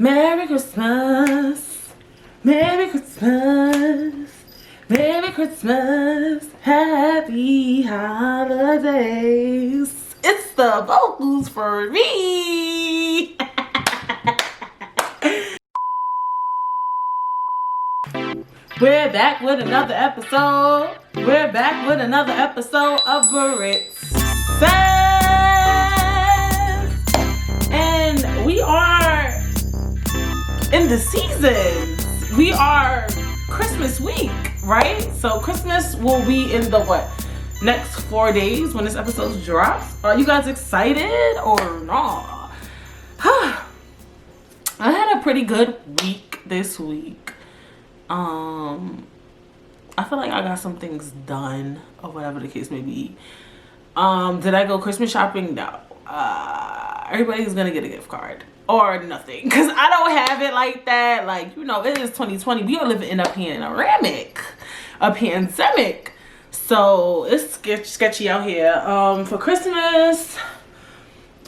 Merry Christmas, Merry Christmas, Merry Christmas, Happy Holidays. It's the vocals for me. We're back with another episode. We're back with another episode of Britt Says. And we are in the seasons. We are Christmas week, right? So Christmas will be in the next 4 days when this episode drops. Are you guys excited or not? I had a pretty good week this week. I feel like I got some things done or whatever the case may be. Did I go Christmas shopping? No. Everybody's gonna get a gift card or nothing because I don't have it like that. Like, you know, it is 2020. We are living in a pandemic, so it's sketchy out here. For Christmas,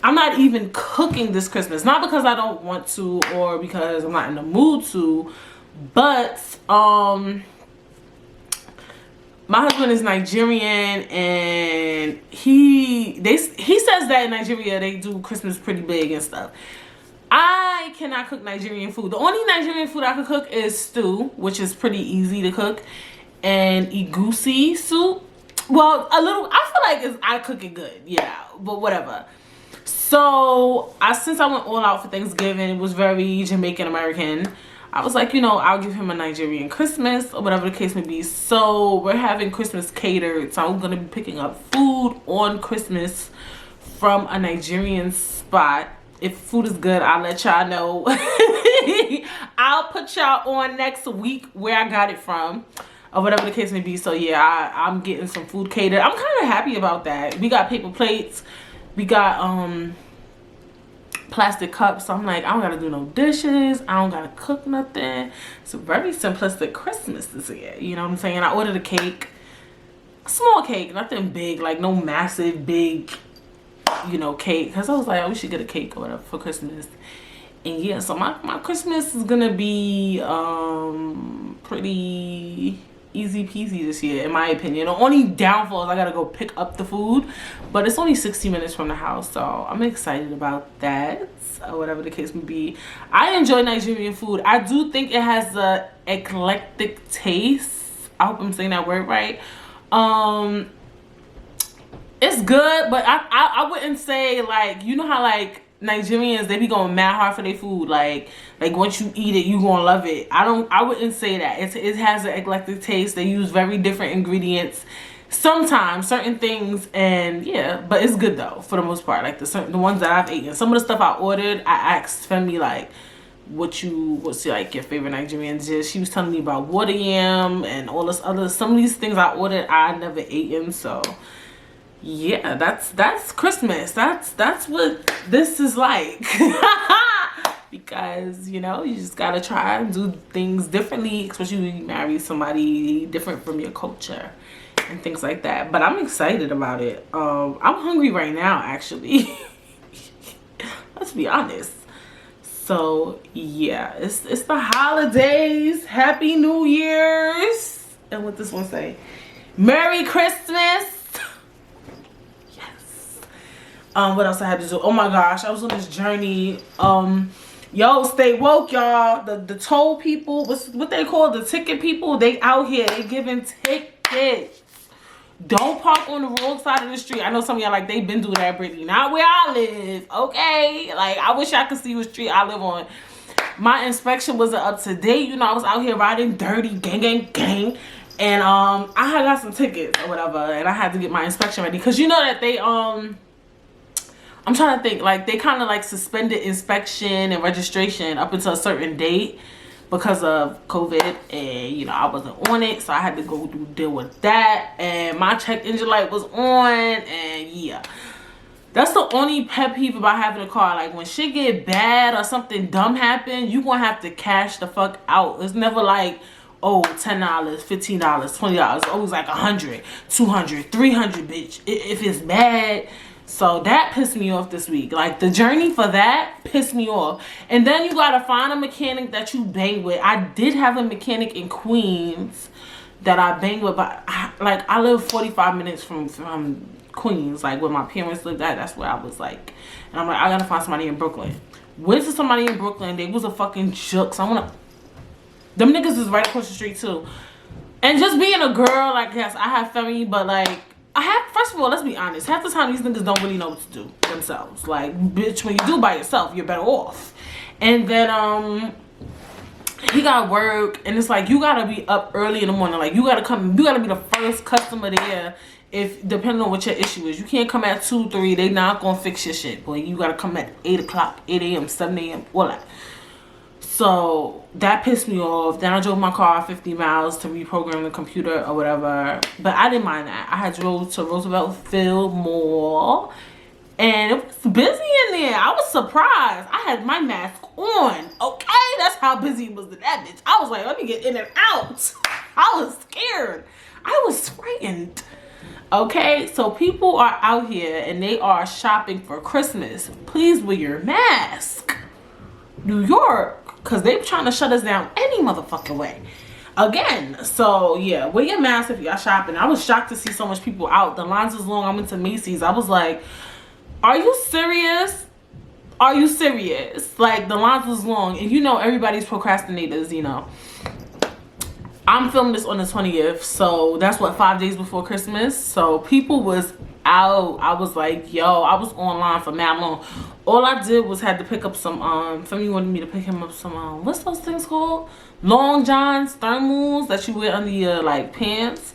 I'm not even cooking this Christmas, not because I don't want to or because I'm not in the mood to, but my husband is Nigerian, and he says that in Nigeria they do Christmas pretty big and stuff. I cannot cook Nigerian food. The only Nigerian food I can cook is stew, which is pretty easy to cook, and egusi soup. Well, a little. I feel like I cook it good, yeah, but whatever. So since I went all out for Thanksgiving, it was very Jamaican American. I was like, you know, I'll give him a Nigerian Christmas or whatever the case may be. So we're having Christmas catered. So I'm going to be picking up food on Christmas from a Nigerian spot. If food is good, I'll let y'all know. I'll put y'all on next week where I got it from or whatever the case may be. So yeah, I'm getting some food catered. I'm kind of happy about that. We got paper plates. We got plastic cups. So I'm like, I don't gotta do no dishes. I don't gotta cook nothing. It's a very simplistic Christmas this year. You know what I'm saying? I ordered a cake, a small cake, nothing big, like no massive big, you know, cake. Because I was like, oh, we should get a cake or whatever for Christmas. And yeah, so my Christmas is gonna be pretty easy peasy this year, in my opinion. The only downfall is I gotta go pick up the food, but it's only 60 minutes from the house, so I'm excited about that, or whatever the case may be. I enjoy Nigerian food. I do think it has a eclectic taste. I hope I'm saying that word right. It's good, but I wouldn't say, like, you know how like Nigerians, they be going mad hard for their food, like once you eat it you gonna love it. I wouldn't say that. It has an eclectic taste. They use very different ingredients sometimes, certain things, and yeah, but it's good though for the most part. Like the ones that I've eaten, some of the stuff I ordered, I asked Femi like, what's like your favorite Nigerian dish. She was telling me about water yam and all this other, some of these things I ordered I never eaten. So yeah, that's Christmas. That's what this is like. Because, you know, you just gotta try and do things differently, especially when you marry somebody different from your culture and things like that. But I'm excited about it. I'm hungry right now, actually. Let's be honest. So yeah, it's the holidays. Happy New Year's. And what this one say? Merry Christmas. What else I had to do? Oh my gosh, I was on this journey. Yo, stay woke, y'all. The toll people, what they call the ticket people, they out here, they giving tickets. Don't park on the wrong side of the street. I know some of y'all like, they been doing that, Brittany. Not where I live, okay? Like, I wish I could see what street I live on. My inspection wasn't up to date. You know, I was out here riding dirty, gang. And I had got some tickets or whatever, and I had to get my inspection ready. Because you know that they, I'm trying to think, like, they kind of like suspended inspection and registration up until a certain date because of COVID, and you know, I wasn't on it, so I had to go deal with that, and my check engine light was on, and yeah, that's the only pet peeve about having a car. Like, when shit get bad or something dumb happen, you gonna have to cash the fuck out. It's never like, oh, $10, $15, $20. It's always like $100, $200, $300, bitch, if it's bad. So that pissed me off this week. Like, the journey for that pissed me off. And then you gotta find a mechanic that you bang with. I did have a mechanic in Queens that I bang with, but I live 45 minutes from Queens, like where my parents lived at. That's where I was like, and I'm like, I gotta find somebody in Brooklyn. Went to somebody in Brooklyn. They was a fucking joke. So them niggas is right across the street too. And just being a girl, like, yes, I have family, but like, first of all, let's be honest. Half the time, these niggas don't really know what to do themselves. Like, bitch, when you do by yourself, you're better off. And then, he got work, and it's like, you gotta be up early in the morning. Like, you gotta be the first customer there, depending on what your issue is. You can't come at 2, 3. They not gonna fix your shit, boy. You gotta come at 8 o'clock, 8 a.m., 7 a.m., all that. So that pissed me off. Then I drove my car 50 miles to reprogram the computer or whatever. But I didn't mind that. I had drove to Roosevelt Field Mall, and it was busy in there. I was surprised. I had my mask on. Okay, that's how busy it was in that bitch. I was like, let me get in and out. I was scared. I was frightened. Okay, so people are out here and they are shopping for Christmas. Please wear your mask. New York, because they're trying to shut us down any motherfucking way. Again, so yeah, wear your mask if y'all shopping. I was shocked to see so much people out. The lines was long. I went to Macy's. I was like, are you serious? Are you serious? Like, the lines was long. And you know, everybody's procrastinators, you know. I'm filming this on the 20th, so that's what, 5 days before Christmas. So people was out. I was like, yo, I was online for mad long. All I did was had to pick up some somebody wanted me to pick him up some what's those things called? Long johns, thermals that you wear under your like pants.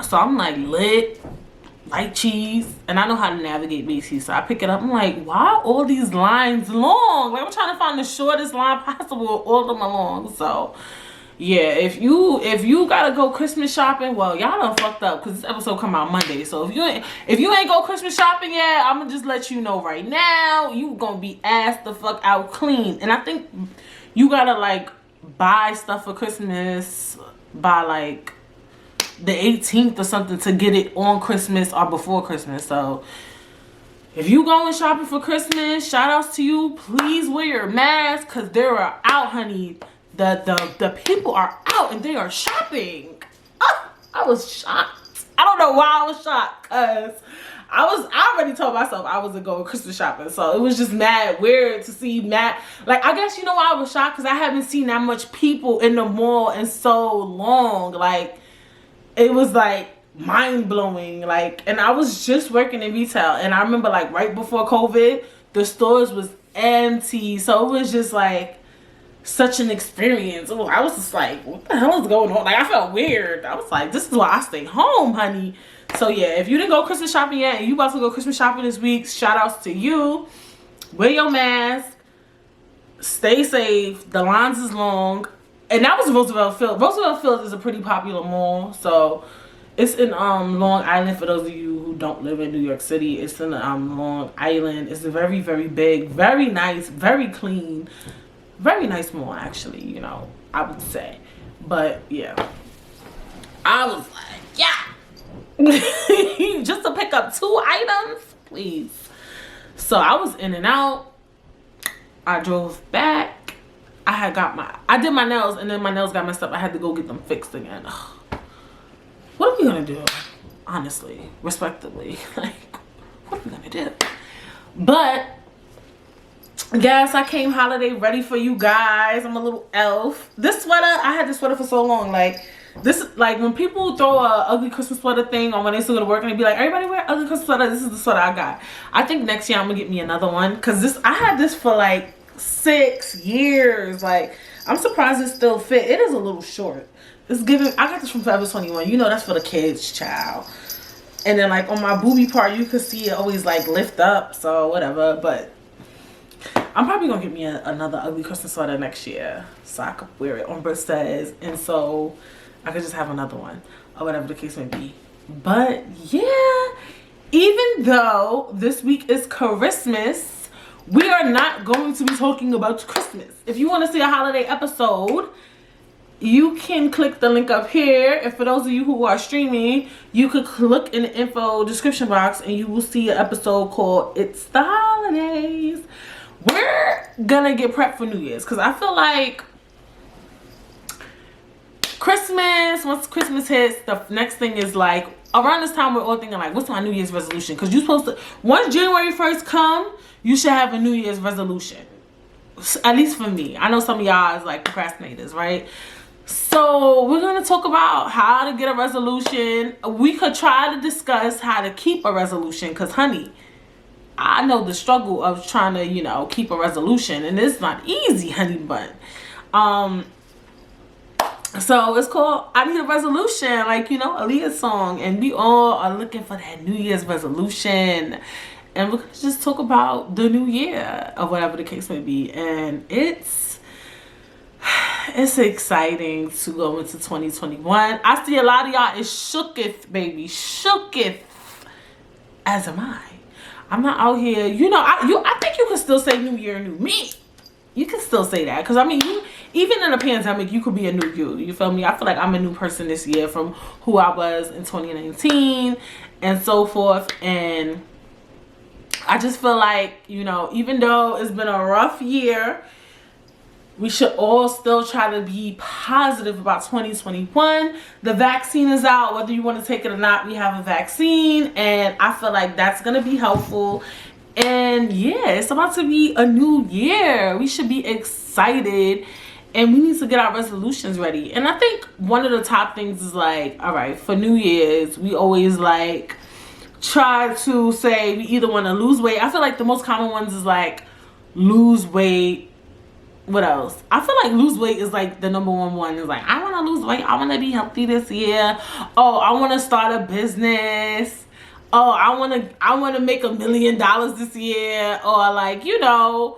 So I'm like, lit, light cheese, and I know how to navigate Macy's. So I pick it up. I'm like, why are all these lines long? Like, I'm trying to find the shortest line possible. All of them are long. So yeah, if you gotta go Christmas shopping, well, y'all done fucked up, because this episode come out Monday. So if you ain't go Christmas shopping yet, I'm gonna just let you know right now, you gonna be ass the fuck out clean. And I think you gotta like buy stuff for Christmas by like the 18th or something to get it on Christmas or before Christmas. So if you going shopping for Christmas, shout outs to you. Please wear your mask, because they are out, honey. The people are out and they are shopping. I was shocked. I don't know why I was shocked, because I already told myself I wasn't going Christmas shopping. So it was just mad weird to see mad. Like, I guess you know why I was shocked, because I haven't seen that much people in the mall in so long. Like, it was like mind blowing. Like, and I was just working in retail, and I remember like right before COVID, the stores was empty. So it was just like such an experience. Oh, I was just like, what the hell is going on? Like, I felt weird. I was like, this is why I stay home, honey. So yeah, if you didn't go Christmas shopping yet and you about to go Christmas shopping this week, shout outs to you. Wear your mask. Stay safe. The lines is long. And that was Roosevelt Field. Roosevelt Field is a pretty popular mall. So it's in Long Island, for those of you who don't live in New York City. It's in Long Island. It's a very, very big, very nice, very clean, very nice mall, actually, you know, I would say. But yeah, I was like, yeah. Just to pick up 2 items, please. So I was in and out. I drove back. I did my nails, and then my nails got messed up. I had to go get them fixed again. Ugh. What are we gonna do? Honestly, respectively, like, what are we gonna do? But yes, I came holiday ready for you guys. I'm a little elf. This sweater, I had this sweater for so long. Like, this, like, when people throw a ugly Christmas sweater thing on when they still go to work and they be like, everybody wear ugly Christmas sweater, this is the sweater I got. I think next year I'm gonna get me another one, because I had this for like 6 years. Like, I'm surprised it still fit. It is a little short. It's giving, I got this from Forever 21. You know, that's for the kids, child. And then like on my boobie part, you could see it always like lift up, so whatever. But I'm probably gonna get me another ugly Christmas sweater next year, so I could wear it on birthdays, and so I could just have another one, or whatever the case may be. But yeah, even though this week is Christmas, we are not going to be talking about Christmas. If you want to see a holiday episode, you can click the link up here. And for those of you who are streaming, you could look in the info description box and you will see an episode called It's the Holidays. We're gonna get prepped for New Year's because I feel like Christmas, once Christmas hits, the next thing is like, around this time we're all thinking like, what's my New Year's resolution? Because you're supposed to, once January 1st come, you should have a New Year's resolution. At least for me. I know some of y'all is like procrastinators, right? So we're going to talk about how to get a resolution. We could try to discuss how to keep a resolution because, honey, I know the struggle of trying to, you know, keep a resolution. And it's not easy, honey bun. So it's called I Need a Resolution, like, you know, Aaliyah's song. And we all are looking for that New Year's resolution. And we're going to just talk about the new year or whatever the case may be. And it's exciting to go into 2021. I see a lot of y'all is shooketh, baby. Shooketh. As am I. I'm not out here. You know, I think you can still say New Year, New Me. You can still say that. Because, I mean, even in a pandemic, you could be a new you. You feel me? I feel like I'm a new person this year from who I was in 2019 and so forth. And I just feel like, you know, even though it's been a rough year, we should all still try to be positive about 2021. The vaccine is out. Whether you want to take it or not, we have a vaccine. And I feel like that's going to be helpful. And yeah, it's about to be a new year. We should be excited. And we need to get our resolutions ready. And I think one of the top things is like, all right, for New Year's, we always like try to say we either want to lose weight. I feel like the most common ones is like lose weight. What else? I feel like lose weight is like the number one is like, I want to lose weight. I want to be healthy this year. Oh, I want to start a business. Oh, I want to make $1 million this year. Or like, you know,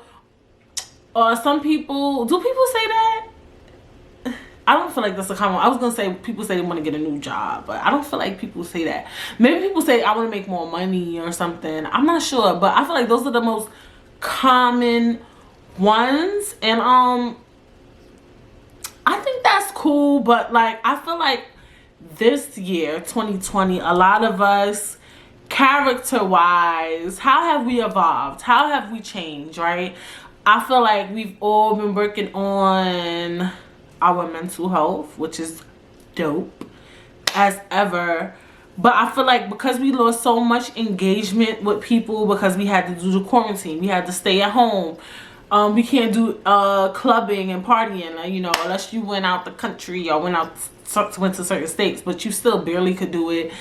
or some people, do people say that? I don't feel like that's a common. I was going to say people say they want to get a new job, but I don't feel like people say that. Maybe people say I want to make more money or something. I'm not sure, but I feel like those are the most common ones. And I think that's cool, but like I feel like this year, 2020, a lot of us, character-wise, how have we evolved? How have we changed, right? I feel like we've all been working on our mental health, which is dope as ever. But I feel like because we lost so much engagement with people because we had to do the quarantine, we had to stay at home. We can't do clubbing and partying, you know, unless you went out the country or went to certain states, but you still barely could do it.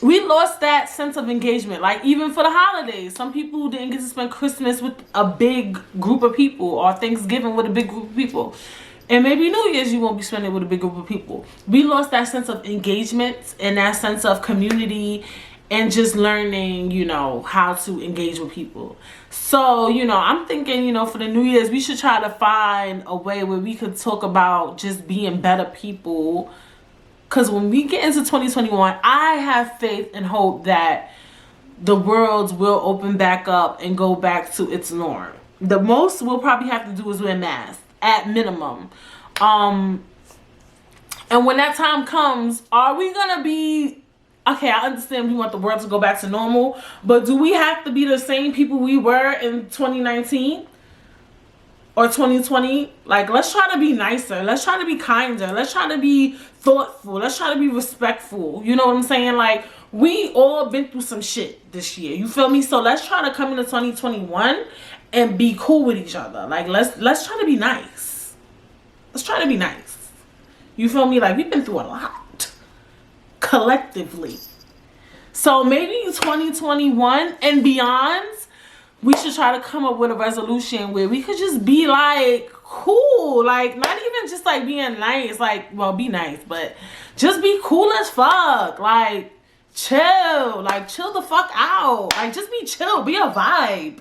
We lost that sense of engagement. Like even for the holidays, some people didn't get to spend Christmas with a big group of people or Thanksgiving with a big group of people. And maybe New Year's you won't be spending with a big group of people. We lost that sense of engagement and that sense of community and just learning, you know, how to engage with people. So, you know, I'm thinking, you know, for the New Year's, we should try to find a way where we could talk about just being better people. Because when we get into 2021, I have faith and hope that the world will open back up and go back to its norm. The most we'll probably have to do is wear masks at minimum. And when that time comes, are we going to be... Okay, I understand we want the world to go back to normal, but do we have to be the same people we were in 2019 or 2020? Like, let's try to be nicer. Let's try to be kinder. Let's try to be thoughtful. Let's try to be respectful. You know what I'm saying? Like, we all been through some shit this year. You feel me? So let's try to come into 2021 and be cool with each other. Like, let's try to be nice. Let's try to be nice. You feel me? Like, we've been through a lot. Collectively. So maybe 2021 and beyond, we should try to come up with a resolution where we could just be like cool, like not even just like being nice, like, well, be nice, but just be cool as fuck, like chill the fuck out, like just be chill, be a vibe.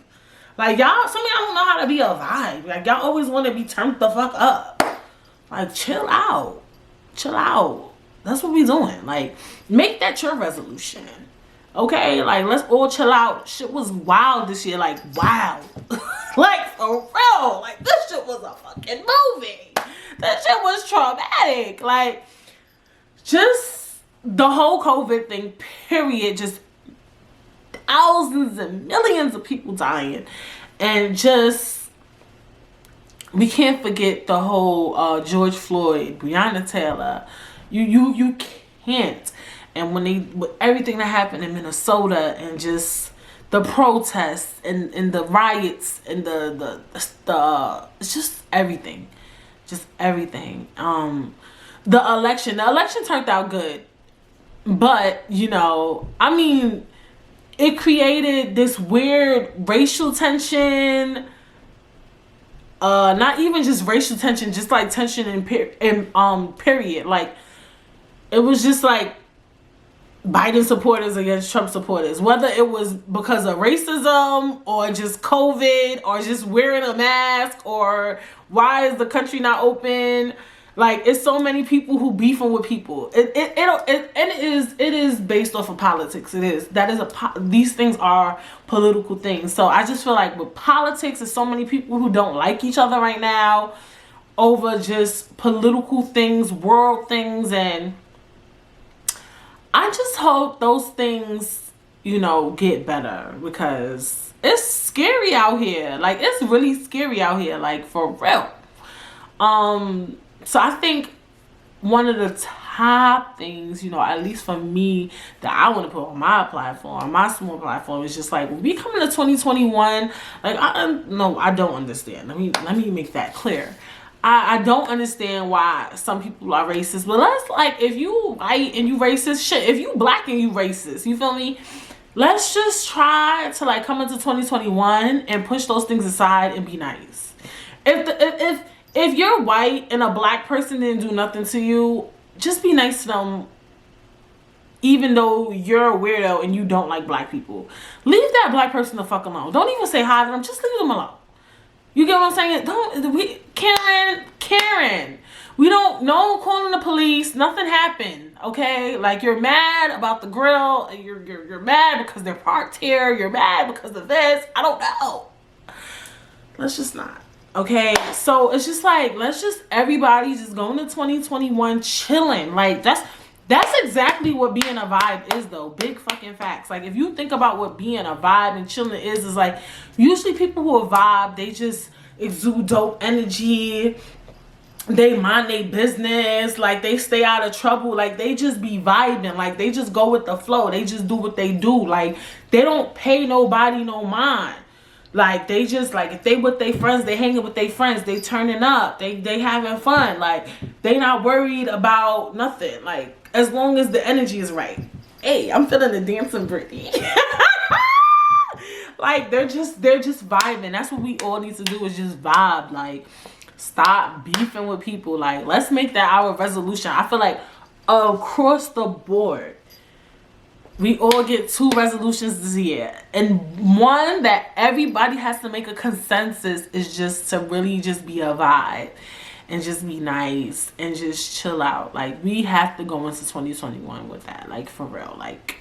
Like y'all, some of y'all don't know how to be a vibe. Like y'all always want to be turned the fuck up. Like chill out. That's what we doing. Like, make that your resolution. Okay? Like, let's all chill out. Shit was wild this year. Like, wow. Like, for real. Like, this shit was a fucking movie. That shit was traumatic. Like, just the whole COVID thing, period. Just thousands and millions of people dying. And just, we can't forget the whole George Floyd, Breonna Taylor. You can't. And with everything that happened in Minnesota and just the protests and the riots and the it's just everything. Just everything. The election turned out good. But, you know, I mean, it created this weird racial tension. Not even just racial tension, just like tension in period. Like, it was just like Biden supporters against Trump supporters, whether it was because of racism or just COVID or just wearing a mask or why is the country not open. Like, it's so many people who beefing with people. It is based off of politics. It is. These things are political things. So I just feel like with politics, there's so many people who don't like each other right now over just political things, world things, and I just hope those things, you know, get better because it's scary out here. Like, it's really scary out here, like, for real. So I think one of the top things, you know, at least for me, that I want to put on my platform, my small platform, is just like, when we come into 2021, like, I don't understand. Let me make that clear. I don't understand why some people are racist, but let's, like, if you white and you racist, shit, if you black and you racist, you feel me? Let's just try to, like, come into 2021 and push those things aside and be nice. If you're white and a black person didn't do nothing to you, just be nice to them, even though you're a weirdo and you don't like black people. Leave that black person the fuck alone. Don't even say hi to them. Just leave them alone. You get what I'm saying? Karen, we don't, no calling the police, nothing happened, okay? Like, you're mad about the grill, you're mad because they're parked here, you're mad because of this, I don't know. Let's just not, okay? So it's just like, let's just, everybody just go into 2021 chilling. Like, that's exactly what being a vibe is, though. Big fucking facts. Like, if you think about what being a vibe and chilling is like, usually people who are vibe, they just exude dope energy. They mind their business. Like, they stay out of trouble. Like, they just be vibing. Like, they just go with the flow. They just do what they do. Like, they don't pay nobody no mind. Like, they just, like, if they with their friends, they hanging with their friends. They turning up. They having fun. Like, they not worried about nothing. Like, as long as the energy is right. Hey, I'm feeling the dancing Britney. Like, they're just vibing. That's what we all need to do, is just vibe. Like, stop beefing with people. Like, let's make that our resolution. I feel like across the board, we all get 2 resolutions this year. And one that everybody has to make a consensus is just to really just be a vibe. And just be nice and just chill out. Like, we have to go into 2021 with that. Like, for real. Like,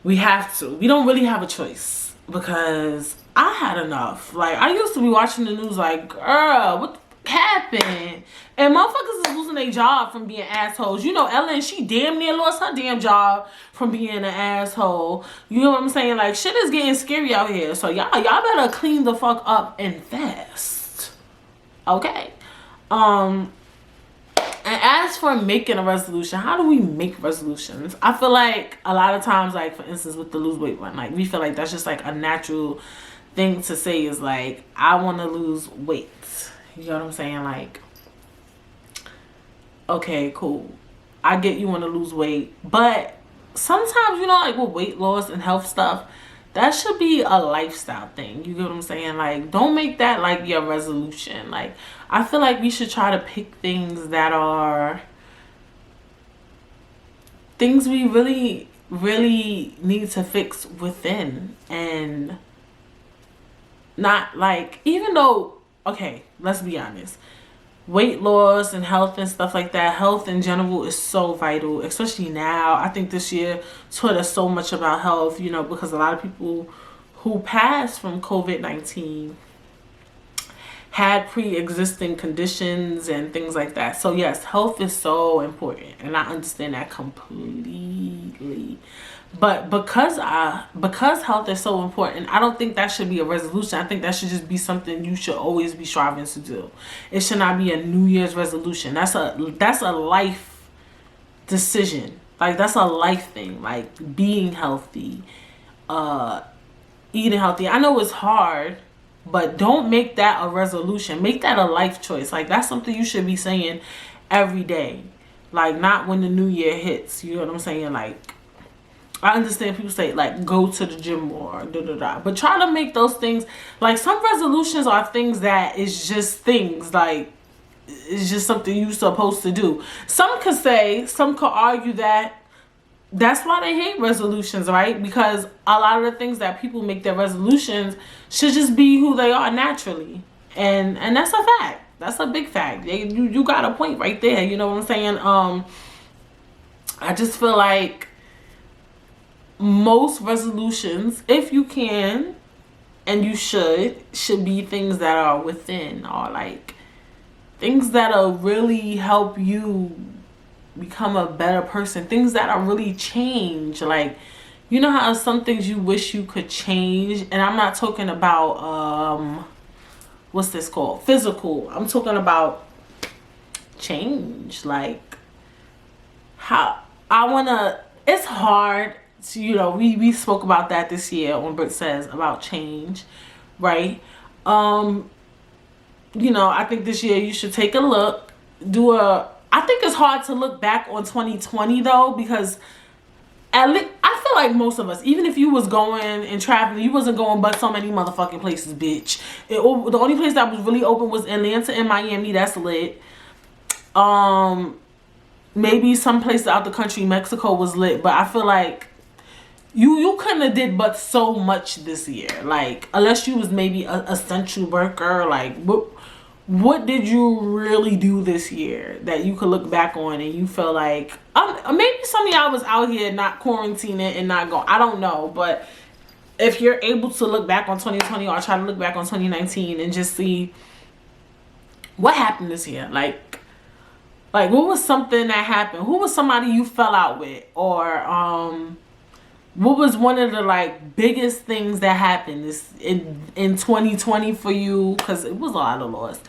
we have to. We don't really have a choice. Because I had enough. Like, I used to be watching the news like, girl, what happened? And motherfuckers is losing their job from being assholes. You know, Ellen, she damn near lost her damn job from being an asshole. You know what I'm saying? Like, shit is getting scary out here. So y'all better clean the fuck up and fast. Okay. And as for making a resolution, how do we make resolutions? I feel like a lot of times, like, for instance, with the lose weight one, like, we feel like that's just like a natural thing to say, is like, I want to lose weight. You know what I'm saying? Like, okay, cool. I get you want to lose weight, but sometimes, you know, like with weight loss and health stuff, that should be a lifestyle thing. You get what I'm saying? Like, don't make that like your resolution. Like, I feel like we should try to pick things that are things we really, really need to fix within. And not like, even though, okay, let's be honest, weight loss and health and stuff like that, health in general is so vital, especially now. I think this year taught us so much about health, you know, because a lot of people who passed from COVID-19 had pre-existing conditions and things like that. So yes, health is so important, and I understand that completely. But because health is so important, I don't think that should be a resolution. I think that should just be something you should always be striving to do. It should not be a New Year's resolution. That's a life decision. Like, that's a life thing. Like, being healthy, eating healthy. I know it's hard, but don't make that a resolution. Make that a life choice. Like, that's something you should be saying every day. Like, not when the new year hits. You know what I'm saying? Like, I understand people say, like, go to the gym more, but try to make those things, like, some resolutions are things that is just things, like, it's just something you're supposed to do. Some could argue that that's why they hate resolutions, right? Because a lot of the things that people make their resolutions should just be who they are naturally. And that's a fact. That's a big fact. You got a point right there. You know what I'm saying? I just feel like most resolutions, if you can, and you should be things that are within, or like things that'll really help you become a better person, things that'll really change. Like, you know how some things you wish you could change, and I'm not talking about what's this called, physical. I'm talking about change. Like, how I wanna, it's hard to, you know, we spoke about that this year when Britt says about change, right? You know, I think this year you should take a look, I think it's hard to look back on 2020 though, because at least I feel like most of us, even if you was going and traveling, you wasn't going but so many motherfucking places, bitch. The only place that was really open was Atlanta and Miami. That's lit. Maybe some places out the country, Mexico was lit, but I feel like you couldn't have did but so much this year. Like, unless you was maybe a essential worker, like what did you really do this year that you could look back on and you feel like, maybe some of y'all was out here not quarantining and not going, I don't know, but if you're able to look back on 2020 or try to look back on 2019 and just see what happened this year, like what was something that happened? Who was somebody you fell out with? Or what was one of the like biggest things that happened in 2020 for you? Because it was a lot of loss.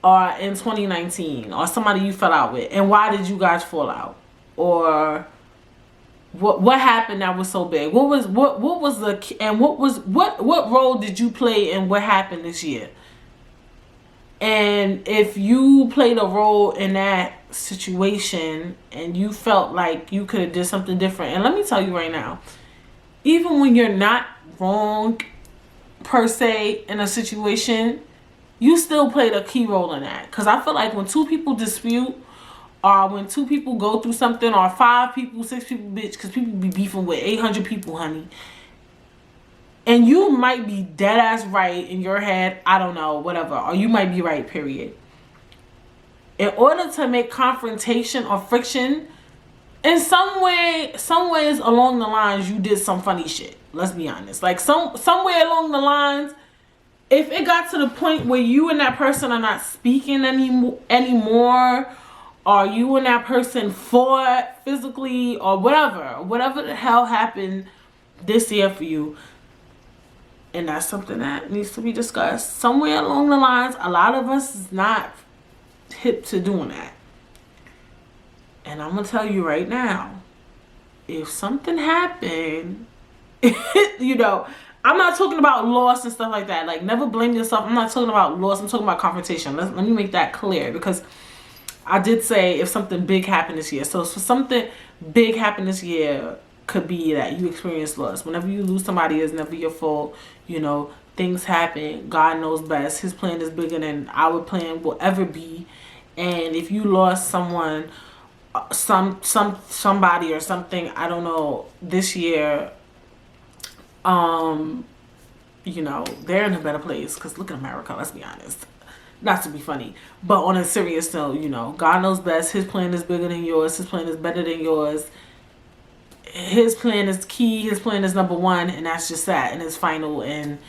Or in 2019, or somebody you fell out with, and why did you guys fall out? Or what happened that was so big? What was what role did you play in what happened this year? And if you played a role in that situation and you felt like you could have did something different, and let me tell you right now, even when you're not wrong per se in a situation, you still played a key role in that. Because I feel like when two people dispute, or when two people go through something, or 5 people, 6 people, bitch, because people be beefing with 800 people, honey, and you might be dead ass right in your head, I don't know, whatever, or you might be right, period. In order to make confrontation or friction, in some ways along the lines, you did some funny shit. Let's be honest. Like, somewhere along the lines, if it got to the point where you and that person are not speaking anymore, or you and that person fought physically, or whatever the hell happened this year for you, and that's something that needs to be discussed. Somewhere along the lines, a lot of us is not hip to doing that. And I'm going to tell you right now, if something happened, you know, I'm not talking about loss and stuff like that. Like, never blame yourself. I'm not talking about loss. I'm talking about confrontation. Let me make that clear, because I did say if something big happened this year. So something big happened this year could be that you experienced loss. Whenever you lose somebody, it's never your fault. You know, things happen. God knows best. His plan is bigger than our plan will ever be. And if you lost someone, somebody or something, I don't know, this year, you know, they're in a better place. Because look at America, let's be honest. Not to be funny, but on a serious note, you know, God knows best. His plan is bigger than yours. His plan is better than yours. His plan is key. His plan is number one, and that's just that, and it's final. And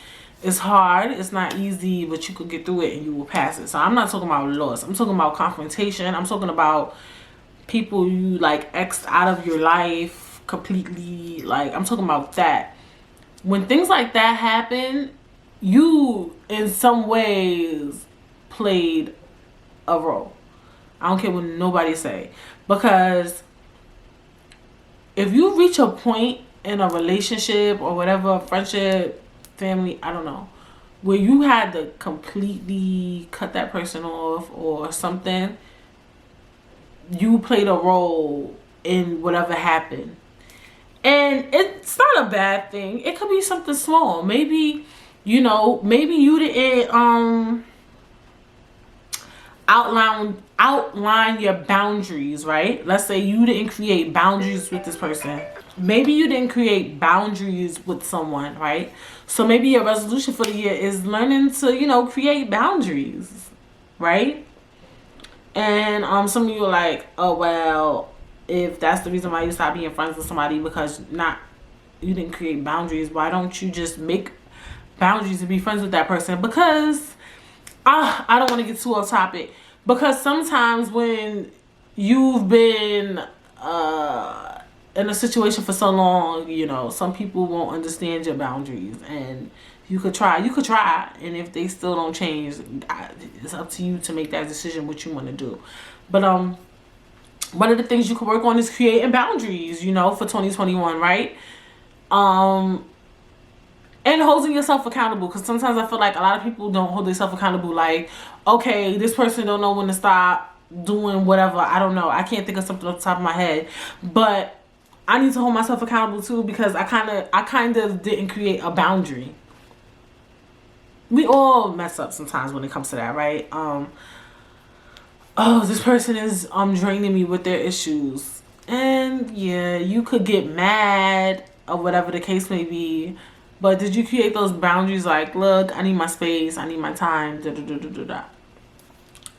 It's hard, it's not easy, but you could get through it and you will pass it. So I'm not talking about loss. I'm talking about confrontation. I'm talking about people you like X'd out of your life completely. Like, I'm talking about that. When things like that happen, you in some ways played a role. I don't care what nobody say. Because if you reach a point in a relationship or whatever, friendship, family, I don't know, where you had to completely cut that person off or something, you played a role in whatever happened. And it's not a bad thing. It could be something small. Maybe, you know, maybe you didn't outline your boundaries, right? Let's say you didn't create boundaries with this person. Maybe you didn't create boundaries with someone, right? So maybe your resolution for the year is learning to, you know, create boundaries, right? And some of you are like, oh, well, if that's the reason why you stopped being friends with somebody because you didn't create boundaries, why don't you just make boundaries to be friends with that person? Because I don't want to get too off topic, because sometimes when you've been in a situation for so long, you know, some people won't understand your boundaries, and you could try, and if they still don't change, it's up to you to make that decision what you want to do. But one of the things you can work on is creating boundaries, you know, for 2021, right? And holding yourself accountable, because sometimes I feel like a lot of people don't hold themselves accountable. Like, okay, this person don't know when to stop doing whatever. I don't know. I can't think of something off the top of my head, but I need to hold myself accountable too, because I kind of didn't create a boundary. We all mess up sometimes when it comes to that, right? Oh, this person is draining me with their issues, and yeah, you could get mad or whatever the case may be. But did you create those boundaries? Like, look, I need my space, I need my time, da da da da da da.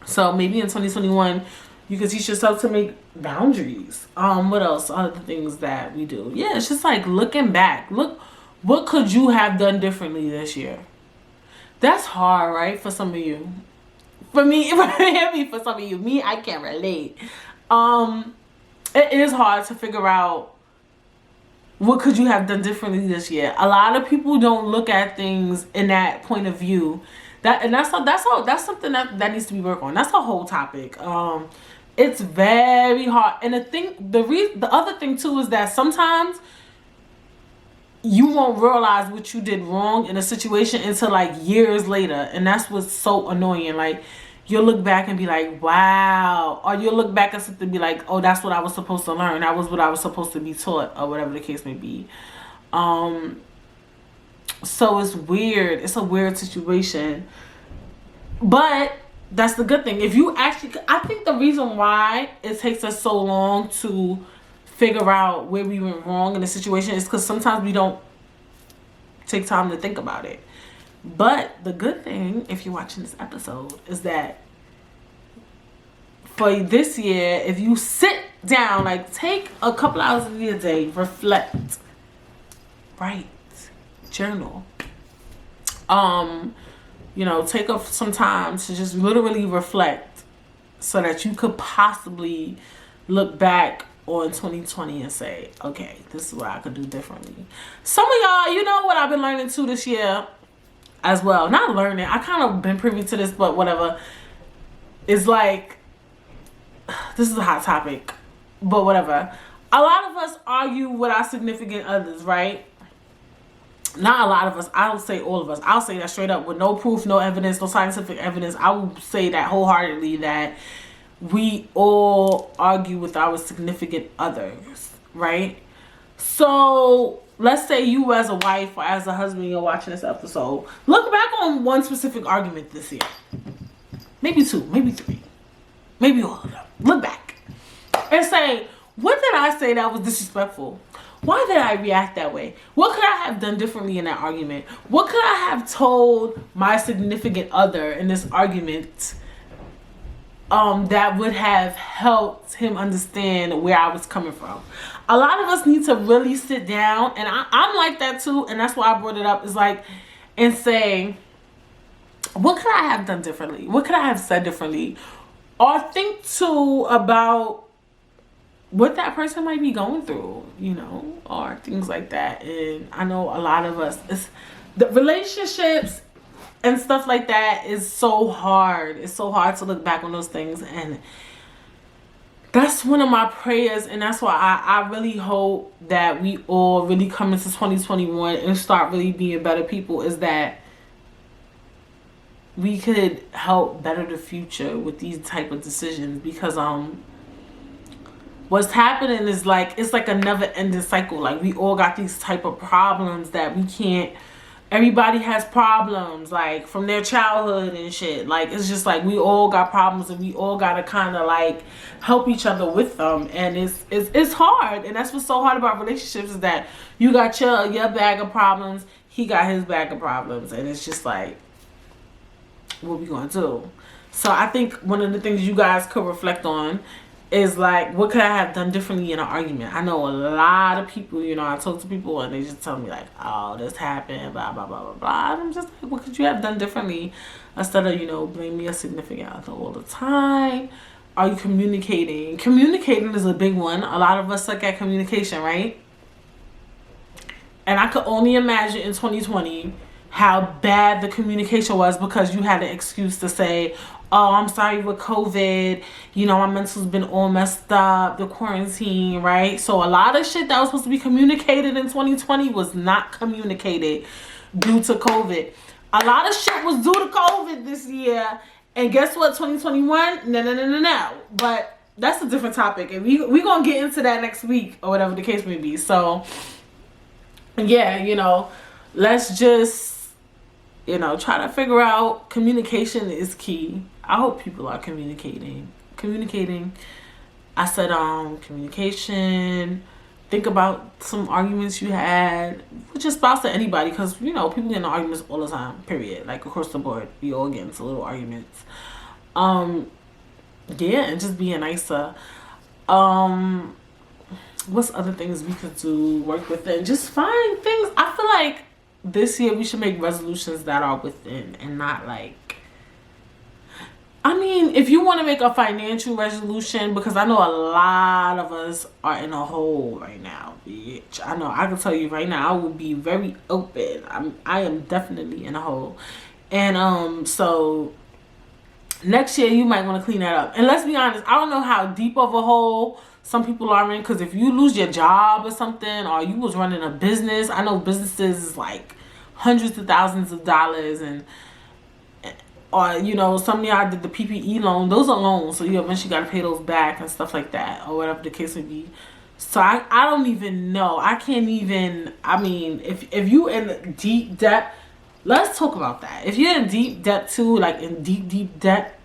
So maybe in 2021, you can teach yourself to make boundaries. What else? Other things that we do. Yeah, it's just like looking back. Look, what could you have done differently this year? That's hard, right? For some of you. For me, for some of you. Me, I can't relate. It is hard to figure out what could you have done differently this year. A lot of people don't look at things in that point of view. That's something that needs to be worked on. That's a whole topic. It's very hard. And the other thing too is that sometimes you won't realize what you did wrong in a situation until like years later, and that's what's so annoying. Like, you'll look back and be like, wow. Or you'll look back at something and be like, oh, that's what I was supposed to learn. That was what I was supposed to be taught, or whatever the case may be. So it's weird. It's a weird situation. But that's the good thing. I think the reason why it takes us so long to figure out where we went wrong in a situation is because sometimes we don't take time to think about it. But the good thing, if you're watching this episode, is that for this year, if you sit down, like take a couple hours of your day, reflect, write, journal, you know, take up some time to just literally reflect so that you could possibly look back on 2020 and say, okay, this is what I could do differently. Some of y'all, you know what I've been learning too this year as well. Not learning, I kind of been privy to this, but whatever. It's like, this is a hot topic, but whatever. A lot of us argue with our significant others, right? Not a lot of us. I don't say all of us. I'll say that straight up with no proof, no evidence, no scientific evidence. I will say that wholeheartedly, that we all argue with our significant others, right? So let's say you as a wife or as a husband, you're watching this episode. Look back on one specific argument this year. Maybe two, maybe three, maybe all of them. Look back and say, what did I say that was disrespectful? Why did I react that way? What could I have done differently in that argument? What could I have told my significant other in this argument that would have helped him understand where I was coming from? A lot of us need to really sit down, and I'm like that too, and that's why I brought it up. It's like, and say, what could I have done differently? What could I have said differently? Or think too about what that person might be going through, you know, or things like that. And I know a lot of us, the relationships and stuff like that is so hard. It's so hard to look back on those things. And that's one of my prayers. And that's why I really hope that we all really come into 2021 and start really being better people, is that we could help better the future with these type of decisions. Because what's happening is like, it's like a never ending cycle. Like, we all got these type of problems that we can't, everybody has problems, like from their childhood and shit. Like, it's just like we all got problems, and we all gotta kind of like help each other with them. And it's hard. And that's what's so hard about relationships, is that you got your bag of problems, he got his bag of problems, and it's just like, what we gonna do? So I think one of the things you guys could reflect on is like, what could I have done differently in an argument? I know a lot of people, you know, I talk to people and they just tell me like, oh, this happened, blah, blah, blah, blah, blah. And I'm just like, what could you have done differently? Instead of, you know, blaming your significant other all the time. Are you communicating? Communicating is a big one. A lot of us suck at communication, right? And I could only imagine in 2020 how bad the communication was, because you had an excuse to say, oh, I'm sorry with COVID, you know, my mental's been all messed up, the quarantine, right? So a lot of shit that was supposed to be communicated in 2020 was not communicated due to COVID. A lot of shit was due to COVID this year, and guess what? 2021, no. But that's a different topic, and we gonna get into that next week, or whatever the case may be. So yeah, you know, let's just, you know, try to figure out, communication is key. I hope people are communicating. I said, communication. Think about some arguments you had with your spouse or anybody, because, you know, people get in arguments all the time, period. Like, across the board, we all get into little arguments. Yeah, and just being nicer. What's other things we could do? Work with it. Just find things. I feel like this year we should make resolutions that are within, and not like, I mean, if you want to make a financial resolution, because I know a lot of us are in a hole right now, bitch. I know, I can tell you right now, I will be very open. I am definitely in a hole. And so next year you might want to clean that up. And let's be honest, I don't know how deep of a hole some people are in, because if you lose your job or something, or you was running a business, I know businesses is like hundreds of thousands of dollars, and or, you know, some of y'all did the PPE loan. Those are loans, so you eventually got to pay those back and stuff like that, or whatever the case may be. So I don't even know. I can't even, I mean, if you in deep debt, let's talk about that. If you're in deep debt too, like in deep debt,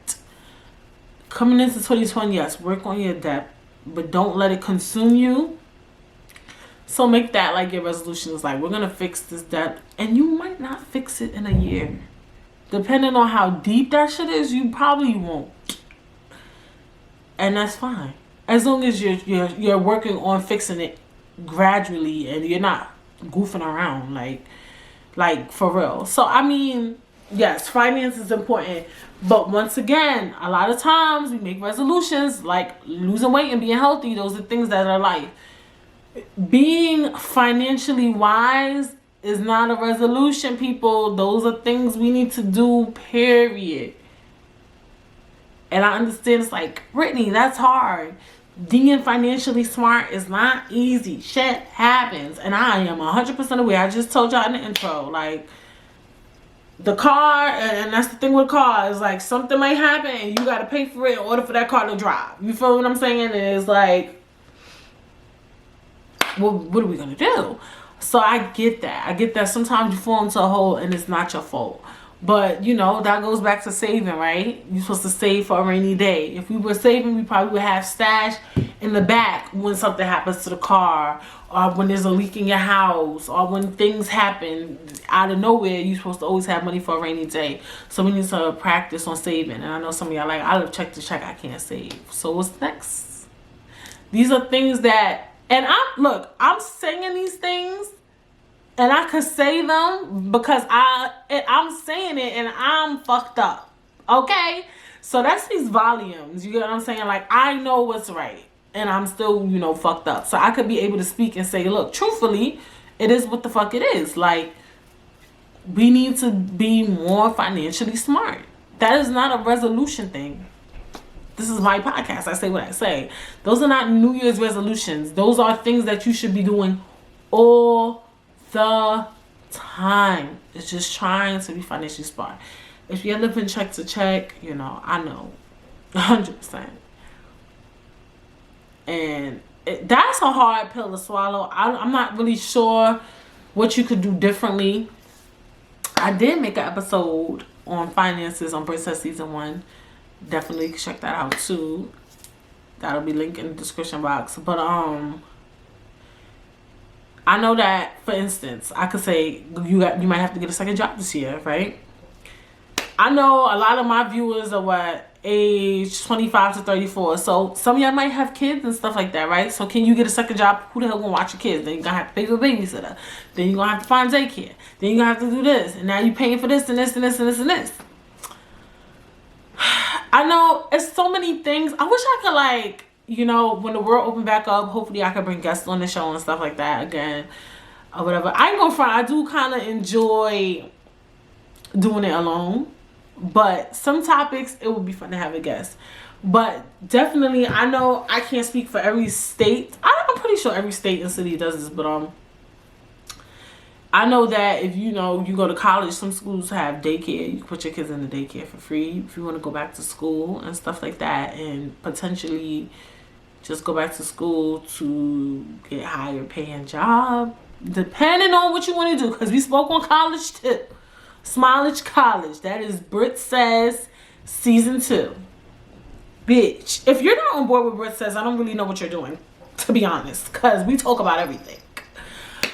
coming into 2020, yes, work on your debt, but don't let it consume you. So make that like your resolution, is like, we're gonna fix this debt, and you might not fix it in a year. Depending on how deep that shit is, you probably won't. And that's fine. As long as you're working on fixing it gradually, and you're not goofing around like for real. So I mean, yes, finance is important. But once again, a lot of times we make resolutions like losing weight and being healthy. Those are things that are like, being financially wise is not a resolution, people. Those are things we need to do, period. And I understand it's like, Brittany, that's hard. Being financially smart is not easy. Shit happens. And I am 100% aware. I just told y'all in the intro, like, the car, and that's the thing with cars, like, something might happen and you got to pay for it in order for that car to drive. You feel what I'm saying? And it's like, well, what are we going to do? So I get that. Sometimes you fall into a hole and it's not your fault. But, you know, that goes back to saving, right? You're supposed to save for a rainy day. If we were saving, we probably would have stash in the back when something happens to the car, or when there's a leak in your house, or when things happen out of nowhere. You're supposed to always have money for a rainy day. So we need to practice on saving. And I know some of y'all like, I live check to check, I can't save. So what's next? These are things that, and I'm saying these things And I could say them because I'm saying it and I'm fucked up. Okay? So that speaks volumes. You get what I'm saying? Like, I know what's right. And I'm still, fucked up. So I could be able to speak and say, look, truthfully, it is what the fuck it is. Like, we need to be more financially smart. That is not a resolution thing. This is my podcast. I say what I say. Those are not New Year's resolutions. Those are things that you should be doing all the time. It's just trying to be financially smart. If you're living check to check, I know 100%. And that's a hard pill to swallow. I'm not really sure what you could do differently. I did make an episode on finances on Britt Season 1. Definitely check that out too. That'll be linked in the description box. But I know that, for instance, I could say you might have to get a second job this year, right? I know a lot of my viewers are age 25 to 34. So some of y'all might have kids and stuff like that, right? So can you get a second job? Who the hell gonna watch your kids? Then you're gonna have to pay for a babysitter. Then you're gonna have to find daycare. Then you're gonna have to do this. And now you're paying for this and this and this and this and this. I know it's so many things. I wish I could when the world opened back up, hopefully I could bring guests on the show and stuff like that again or whatever. I ain't gonna front. I do kind of enjoy doing it alone, but some topics it would be fun to have a guest. But definitely, I know I can't speak for every state. I'm pretty sure every state and city does this, but I know that if you go to college, some schools have daycare. You can put your kids in the daycare for free if you want to go back to school and stuff like that, and potentially just go back to school to get higher paying job, depending on what you want to do. Because we spoke on college too. Smilage College. That is Britt Says Season 2. Bitch, if you're not on board with Britt Says, I don't really know what you're doing, to be honest, because we talk about everything.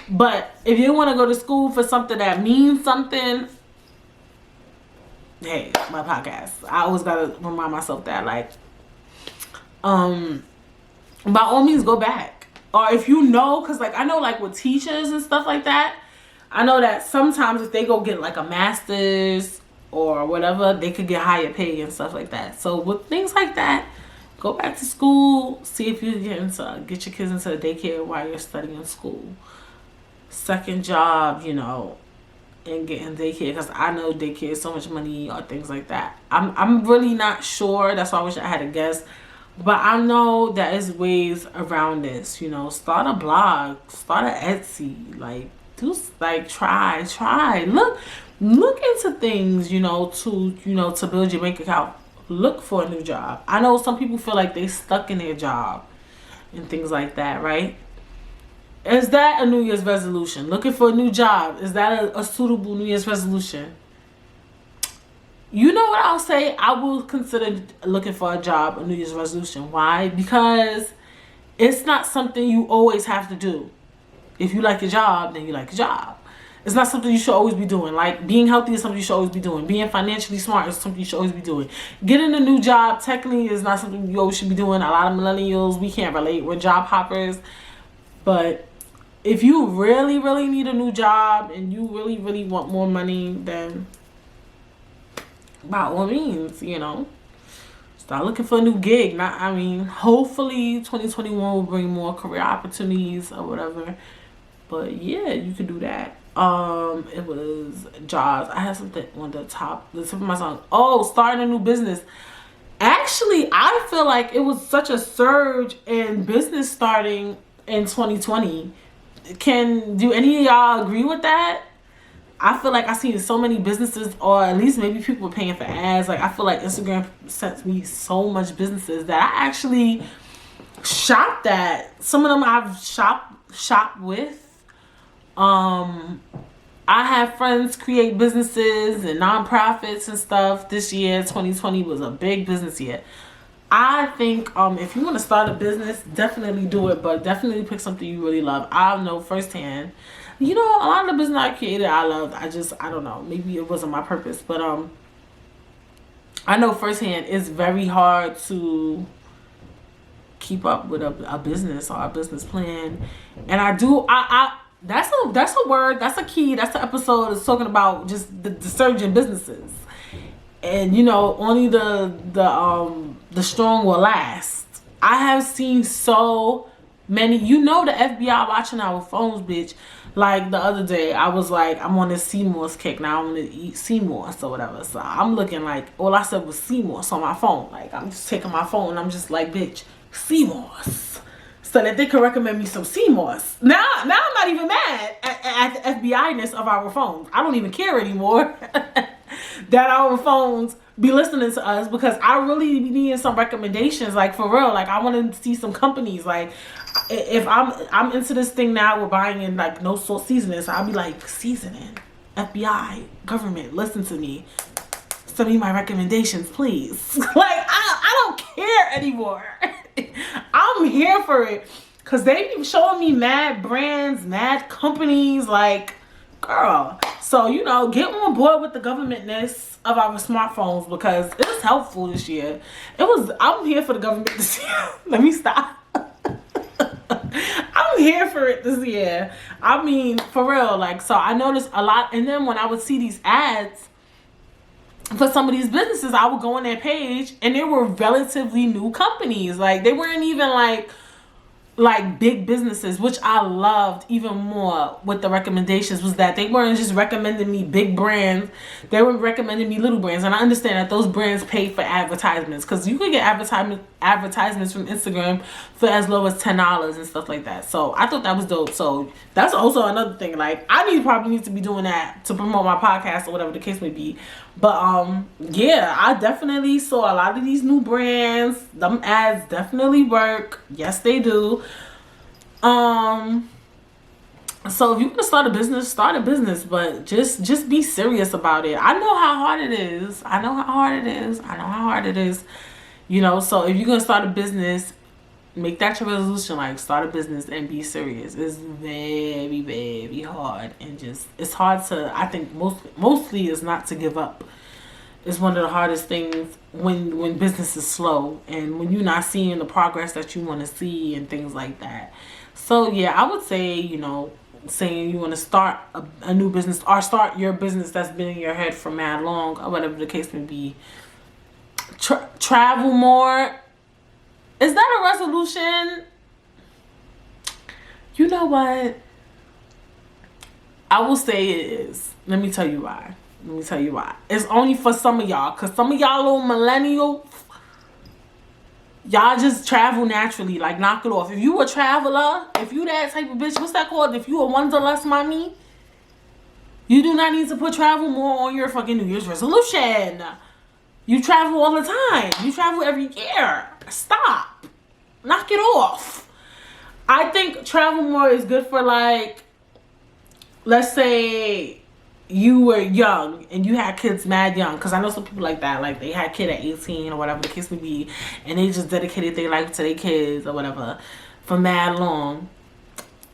But if you want to go to school for something that means something, hey, my podcast. I always got to remind myself that, by all means, go back. Or if because, I know, with teachers and stuff like that, I know that sometimes if they go get, a master's or whatever, they could get higher pay and stuff like that. So with things like that, go back to school, see if you can get your kids into the daycare while you're studying school. Second job, and getting daycare, because I know daycare is so much money or things like that. I'm really not sure. That's why I wish I had a guest. But I know that there's ways around this. Start a blog, start an Etsy, try. Look into things, to build your bank account. Look for a new job. I know some people feel like they stuck in their job and things like that, right? Is that a New Year's resolution? Looking for a new job. Is that a suitable New Year's resolution? You know what I'll say? I will consider looking for a job a New Year's resolution. Why? Because it's not something you always have to do. If you like your job, then you like your job. It's not something you should always be doing. Being healthy is something you should always be doing. Being financially smart is something you should always be doing. Getting a new job technically is not something you always should be doing. A lot of millennials, we can't relate. We're job hoppers. But if you really, really need a new job and you really, really want more money, then by all means, start looking for a new gig. Hopefully 2021 will bring more career opportunities or whatever. But yeah, you could do that. It was jobs. I had something on the tip of my tongue. Oh, starting a new business. Actually, I feel like it was such a surge in business starting in 2020. Do any of y'all agree with that? I feel like I've seen so many businesses, or at least maybe people were paying for ads. I feel like Instagram sent me so much businesses that I actually shopped at. Some of them I've shopped with. I have friends create businesses and nonprofits and stuff. This year, 2020, was a big business year. I think if you want to start a business, definitely do it, but definitely pick something you really love. I know firsthand. A lot of the business I created, I loved. I don't know. Maybe it wasn't my purpose, but I know firsthand it's very hard to keep up with a business or a business plan. And That's a word. That's a key. That's the episode is talking about just the surging businesses, and you know only the strong will last. I have seen so many. You know the FBI watching our phones, bitch. Like the other day, I was like, I'm on this Seymour's kick now. I'm gonna eat Seymour's or whatever. So I'm looking like all I said was Seymour's on my phone. Like I'm just taking my phone. And I'm just like, bitch, Seymour's. So that they can recommend me some Seymour's. Now I'm not even mad at the FBI-ness of our phones. I don't even care anymore that our phones be listening to us, because I really be needing some recommendations. Like for real, like I want to see some companies. Like if I'm into this thing now, we're buying in like no salt seasoning. So I'll be like, seasoning, FBI, government, listen to me. Send me my recommendations, please. Like I don't care anymore. I'm here for it, because they be showing me mad brands, mad companies, like, girl. So, you know, get on board with the governmentness of our smartphones, because it was helpful this year. I'm here for the government this year. Let me stop. I'm here for it this year. I mean, for real. Like, so I noticed a lot. And then when I would see these ads for some of these businesses, I would go on their page and they were relatively new companies. Like they weren't even like big businesses, which I loved even more with the recommendations, was that they weren't just recommending me big brands. They were recommending me little brands. And I understand that those brands pay for advertisements, because you could get advertisements from Instagram for as low as $10 and stuff like that. So I thought that was dope. So that's also another thing. Like I probably need to be doing that to promote my podcast or whatever the case may be. But yeah, I definitely saw a lot of these new brands. Them ads definitely work. Yes, they do. So if you want to start a business, but just be serious about it. I know how hard it is. You know, so if you're gonna start a business, make that your resolution. Like start a business and be serious. It's very, very hard, and just it's hard to. I think mostly is not to give up. It's one of the hardest things when business is slow and when you're not seeing the progress that you want to see and things like that. So yeah, I would say, you know, saying you want to start a new business or start your business that's been in your head for mad long or whatever the case may be. Travel more. Is that a resolution? You know what? I will say it is. Let me tell you why. It's only for some of y'all, because some of y'all little millennials, y'all just travel naturally. Like, knock it off. If you a traveler, if you that type of bitch, what's that called? If you a wanderlust mommy, you do not need to put travel more on your fucking New Year's resolution. You travel all the time. You travel every year. Stop. Knock it off. I think travel more is good for, like, let's say you were young and you had kids mad young, because I know some people like that, like they had a kid at 18 or whatever the case may be, and they just dedicated their life to their kids or whatever for mad long.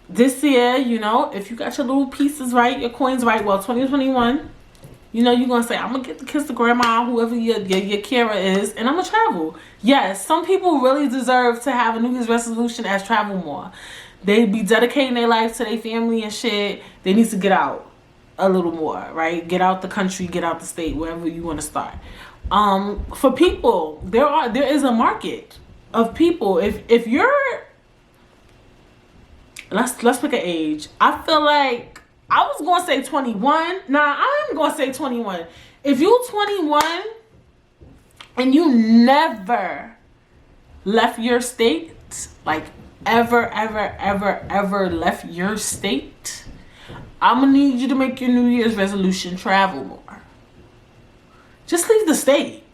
This year, you know, if you got your little pieces right, your coins right, well, 2021, you know, you're gonna say, I'm gonna get the kiss to grandma, whoever your Kira is, and I'm gonna travel. Yes, some people really deserve to have a New Year's resolution as travel more. They be dedicating their life to their family and shit. They need to get out a little more, right? Get out the country, get out the state, wherever you want to start. For people, there is a market of people. If you're, let's pick an age. I feel like I was gonna say 21. Nah, I'm gonna say 21. If you 21 and you never left your state, like ever left your state, I'm gonna need you to make your New Year's resolution travel more. Just leave the state.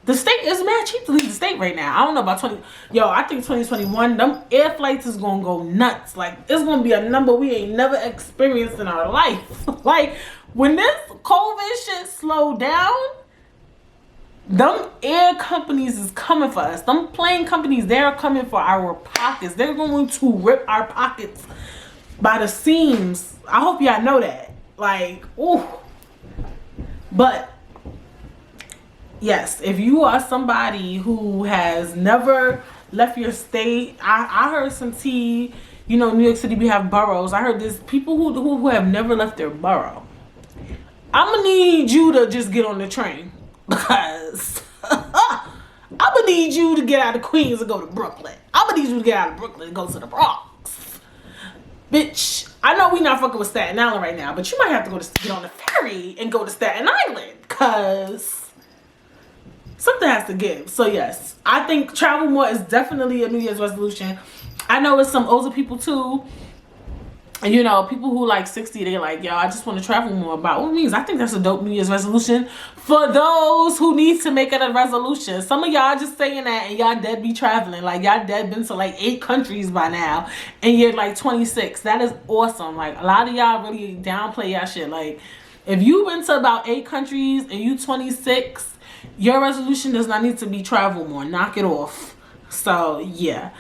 The state is mad cheap to leave the state right now. I don't know about 20. Yo, I think 2021, them air flights is gonna go nuts. Like, it's gonna be a number we ain't never experienced in our life. Like, when this COVID shit slowed down, them air companies is coming for us. Them plane companies, they're coming for our pockets. They're going to rip our pockets by the seams. I hope y'all know that. Like, ooh. But yes, if you are somebody who has never left your state, I heard some tea. You know, New York City, we have boroughs. I heard there's people who have never left their borough. I'm gonna need you to just get on the train, because I'm gonna need you to get out of Queens and go to Brooklyn. I'm gonna need you to get out of Brooklyn and go to the Bronx. Bitch, I know we not fucking with Staten Island right now, but you might have to get on the ferry and go to Staten Island, because something has to give. So yes, I think travel more is definitely a New Year's resolution. I know it's some older people too. And you know, people who like 60, they like, yo, I just want to travel more. By all means, I think that's a dope New Year's resolution for those who need to make it a resolution. Some of y'all just saying that and y'all dead be traveling. Like, y'all dead been to like 8 countries by now and you're like 26. That is awesome. Like, a lot of y'all really downplay y'all shit. Like, if you went to about 8 countries and you 26, your resolution does not need to be travel more. Knock it off. So yeah.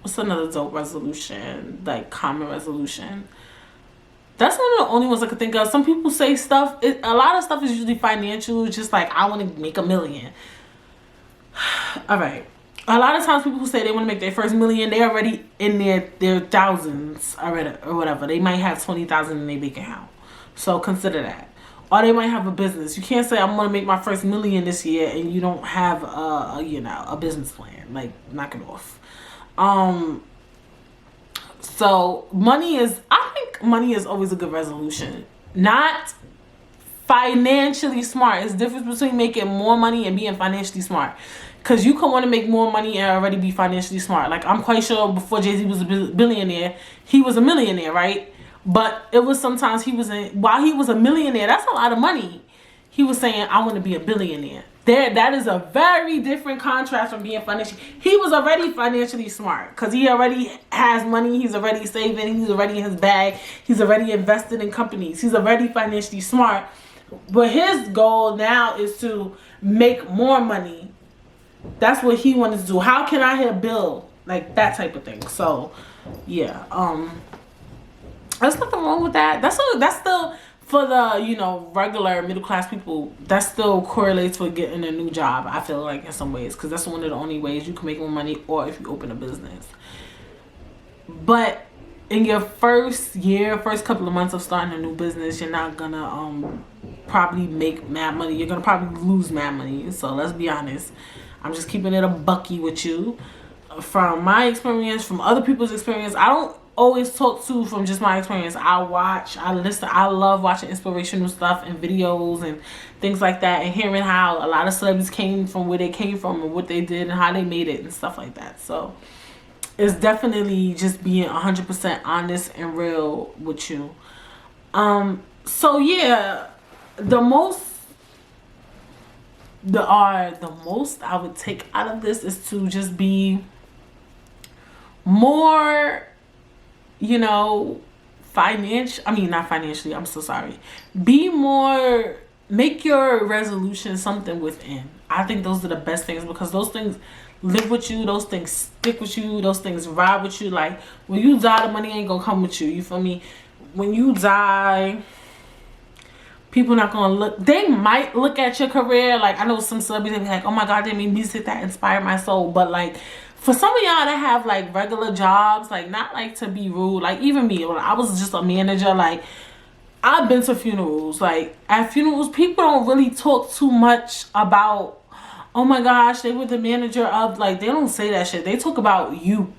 What's another dope resolution? Like, common resolution. That's one of the only ones I could think of. Some people say stuff. A lot of stuff is usually financial. Just like, I want to make $1 million. All right. A lot of times people who say they want to make their first $1 million, they already in their thousands already, or whatever. They might have 20,000 in their bank account. So consider that. Or they might have a business. You can't say I'm going to make my first $1 million this year and you don't have a business plan. Like, knock it off. So I think money is always a good resolution. Not financially smart. It's the difference between making more money and being financially smart. Because you can want to make more money and already be financially smart. Like, I'm quite sure before Jay-Z was a billionaire, he was a millionaire, right? But it was sometimes while he was a millionaire, that's a lot of money. He was saying, I want to be a billionaire. That is a very different contrast from being financially. He was already financially smart because he already has money. He's already saving. He's already in his bag. He's already invested in companies. He's already financially smart. But his goal now is to make more money. That's what he wanted to do. How can I hit a bill? Like, that type of thing. So, yeah. There's nothing wrong with that. That's still... For the, regular middle class people, that still correlates with getting a new job, I feel like, in some ways. Because that's one of the only ways you can make more money, or if you open a business. But in your first couple of months of starting a new business, you're not going to probably make mad money. You're going to probably lose mad money. So let's be honest. I'm just keeping it a bucky with you. From my experience, from other people's experience, I don't always talk to from just my experience. I listen, I love watching inspirational stuff and videos and things like that, and hearing how a lot of celebrities came from where they came from and what they did and how they made it and stuff like that. So it's definitely just being 100% honest and real with you. So yeah, the most I would take out of this is to just be more, not financially, I'm so sorry. Make your resolution something within. I think those are the best things, because those things live with you, those things stick with you, those things ride with you. Like, when you die, the money ain't gonna come with you. You feel me? When you die, people not gonna they might look at your career. Like, I know some celebrities be like, oh my God, they made music that inspired my soul. But like, for some of y'all that have like regular jobs, like, not like to be rude, like even me, when I was just a manager, like, I've been to funerals. Like, at funerals, people don't really talk too much about, oh my gosh, they were the manager of, like, they don't say that shit. They talk about you.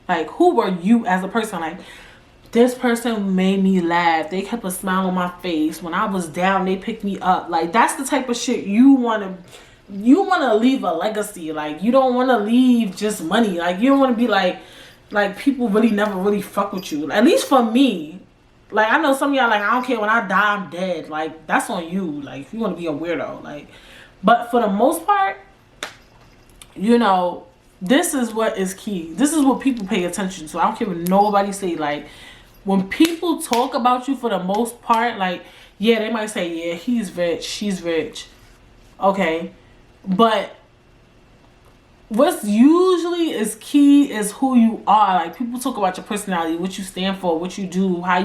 Like, who were you as a person? Like, this person made me laugh. They kept a smile on my face. When I was down, they picked me up. Like, that's the type of shit you want to leave a legacy. Like, you don't want to leave just money. Like, you don't want to be like people really never really fuck with you. At least for me. Like, I know some of y'all like, I don't care, when I die, I'm dead. Like, that's on you. Like, if you want to be a weirdo. Like, but for the most part, this is what is key. This is what people pay attention to. I don't care what nobody say. Like, when people talk about you, for the most part, like, yeah, they might say, yeah, he's rich, she's rich. Okay. But what's usually is key is who you are. Like, people talk about your personality, what you stand for, what you do, I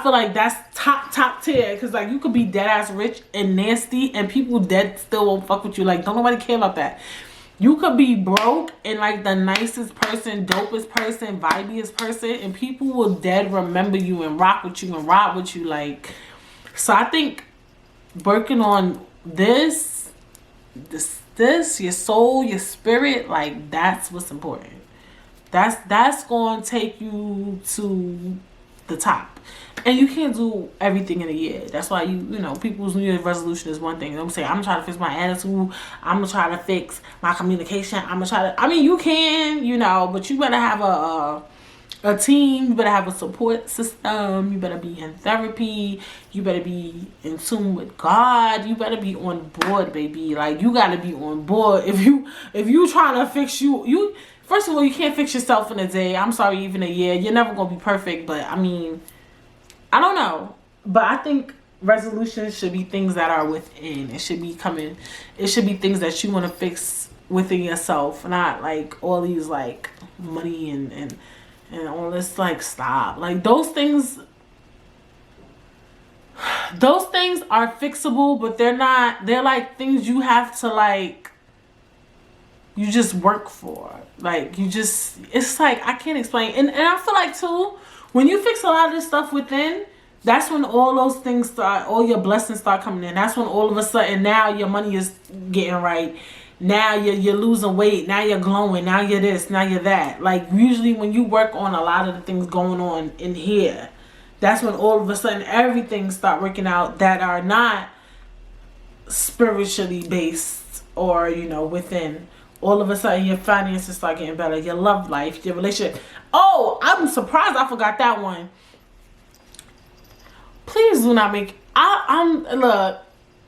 feel like that's top tier. Because, like, you could be dead ass rich and nasty and people dead still won't fuck with you. Like, don't nobody care about that. You could be broke and like the nicest person, dopest person, vibiest person, and people will dead remember you and rock with you and ride with you. Like, so I think working on this, your soul, your spirit, like that's what's important. That's going to take you to the top. And you can't do everything in a year. That's why you know, people's New Year's resolution is one thing. They'll say, I'm trying to fix my attitude. I'm going to try to fix my communication. I'm going to try to, I mean, you can, you know, but you better have a team. You better have a support system. You better be in therapy. You better be in tune with God. You better be on board, baby. Like, you got to be on board. If you trying to fix you, first of all, you can't fix yourself in a day. I'm sorry, even a year. You're never going to be perfect, but I mean, I don't know, but I think resolutions should be things that are within. It should be things that you want to fix within yourself, not like all these like money and all this. Like, stop. Like, those things are fixable, but they're not. They're like things you have to like, you just work for. Like, it's like, I can't explain. And I feel like too, when you fix a lot of this stuff within, that's when all those things start, all your blessings start coming in. That's when all of a sudden now your money is getting right. Now you're losing weight. Now you're glowing. Now you're this. Now you're that. Like, usually when you work on a lot of the things going on in here, that's when all of a sudden everything start working out that are not spiritually based or, you know, within. All of a sudden your finances start getting better. Your love life, your relationship. Oh, I'm surprised I forgot that one. Please do not make, look,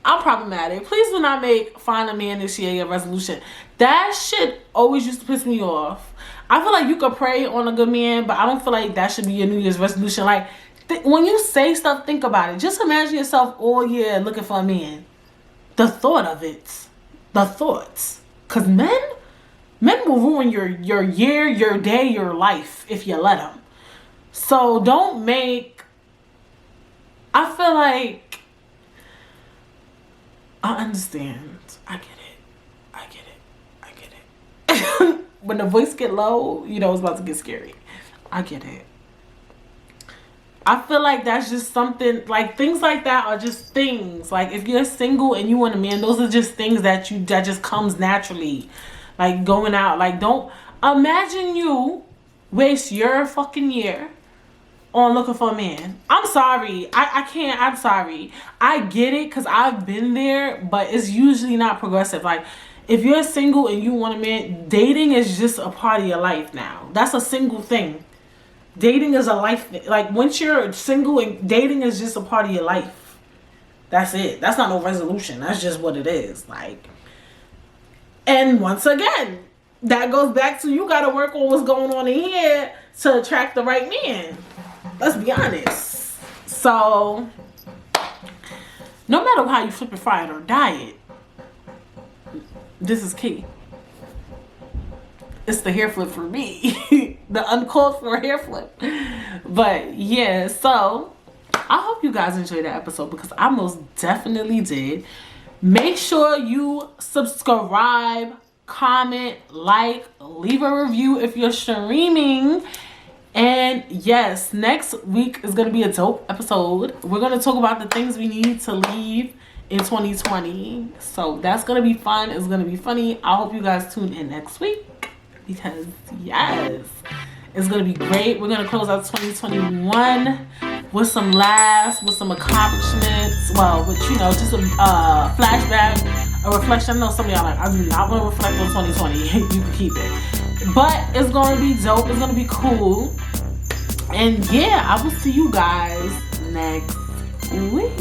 I'm problematic. Please do not make find a man this year your resolution. That shit always used to piss me off. I feel like you could pray on a good man, but I don't feel like that should be your New Year's resolution. Like, when you say stuff, think about it. Just imagine yourself all year looking for a man. The thought of it. The thoughts. Because men will ruin your year, your day, your life if you let them. So don't make, I feel like, I understand. I get it. When the voice get low, you know it's about to get scary. I get it. I feel like that's just something, like, things like that are just things. Like, if you're single and you want a man, those are just things that just comes naturally. Like, going out. Like, don't imagine you waste your fucking year on looking for a man. I'm sorry. I can't. I'm sorry. I get it because I've been there, but it's usually not progressive. Like, if you're single and you want a man, dating is just a part of your life now. That's a single thing. Dating is a life thing. Like, once you're single, and dating is just a part of your life. That's it. That's not no resolution. That's just what it is. Like, and once again, that goes back to, you got to work on what's going on in here to attract the right man. Let's be honest. So, no matter how you flip it, fry it, or diet, this is key. It's the hair flip for me. The uncalled for hair flip. But yeah, so I hope you guys enjoyed that episode, because I most definitely did. Make sure you subscribe, comment, like, leave a review if you're streaming. And yes, next week is going to be a dope episode. We're going to talk about the things we need to leave in 2020. So that's going to be fun. It's going to be funny. I hope you guys tune in next week, because yes, it's going to be great. We're going to close out 2021 with some laughs, with some accomplishments. Well, but you know, just a flashback, a reflection. I know some of y'all like, I do not want to reflect on 2020. You can keep it. But it's going to be dope. It's going to be cool. And yeah, I will see you guys next week.